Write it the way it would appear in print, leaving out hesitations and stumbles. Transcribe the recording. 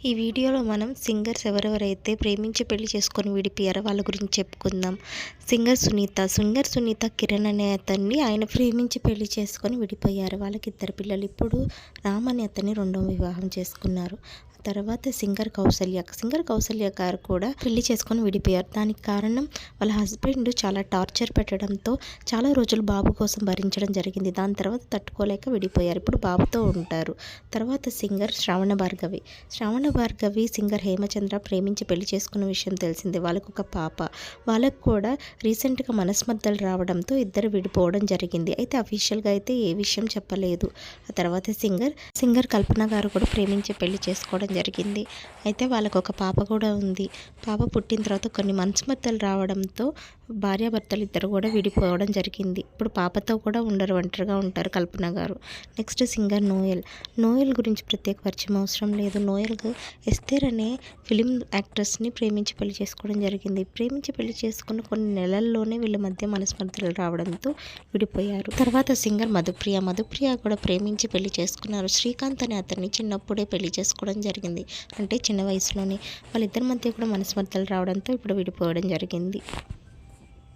ఈ వీడియోలో మనం సింగర్స్ ఎవరెవరైతే ప్రేమించి పెళ్లి చేసుకొని విడిపోయారో వాళ్ళ గురించి చెప్పుకుందాం. సింగర్ సునీత కిరణ్ అనే అతన్ని ఆయన ప్రేమించి పెళ్లి చేసుకొని విడిపోయారు. వాళ్ళకి ఇద్దరు పిల్లలు. ఇప్పుడు రామ్ అనే అతన్ని రెండవ వివాహం చేసుకున్నారు. తర్వాత సింగర్ కౌసల్య గారు కూడా పెళ్లి చేసుకొని విడిపోయారు. దానికి కారణం వాళ్ళ హస్బెండ్ చాలా టార్చర్ పెట్టడంతో చాలా రోజులు బాబు కోసం భరించడం జరిగింది. దాని తర్వాత తట్టుకోలేక విడిపోయారు. ఇప్పుడు బాబుతో ఉంటారు. తర్వాత సింగర్ శ్రావణ భార్గవి సింగర్ హేమచంద్ర ప్రేమించి పెళ్లి చేసుకున్న విషయం తెలిసిందే. వాళ్ళకు ఒక పాప. వాళ్ళకు కూడా రీసెంట్గా మనస్మర్థలు రావడంతో ఇద్దరు విడిపోవడం జరిగింది. అయితే అఫీషియల్గా అయితే ఏ విషయం చెప్పలేదు. ఆ తర్వాత సింగర్ కల్పన గారు కూడా ప్రేమించి పెళ్లి చేసుకోవడం జరిగింది. అయితే వాళ్ళకు ఒక పాప కూడా ఉంది. పాప పుట్టిన తర్వాత కొన్ని మనస్మర్థలు రావడంతో భార్యాభర్తలు ఇద్దరు కూడా విడిపోవడం జరిగింది. ఇప్పుడు పాపతో కూడా ఉండరు, ఒంటరిగా ఉంటారు కల్పన గారు. నెక్స్ట్ సింగర్ నోయల్ గురించి ప్రత్యేక పరిచయం అవసరం లేదు. నోయల్గా ఎస్తేర్ అనే ఫిలిం యాక్ట్రెస్ని ప్రేమించి పెళ్లి చేసుకోవడం జరిగింది. ప్రేమించి పెళ్లి చేసుకున్న కొన్ని నెలల్లోనే వీళ్ళ మధ్య మనస్మర్థలు రావడంతో విడిపోయారు. తర్వాత సింగర్ మధుప్రియ కూడా ప్రేమించి పెళ్లి చేసుకున్నారు. శ్రీకాంత్ అనే అతన్ని చిన్నప్పుడే పెళ్లి చేసుకోవడం జరిగింది. అంటే చిన్న వయసులోనే. వాళ్ళిద్దరి మధ్య కూడా మనస్మర్థలు రావడంతో ఇప్పుడు విడిపోవడం జరిగింది.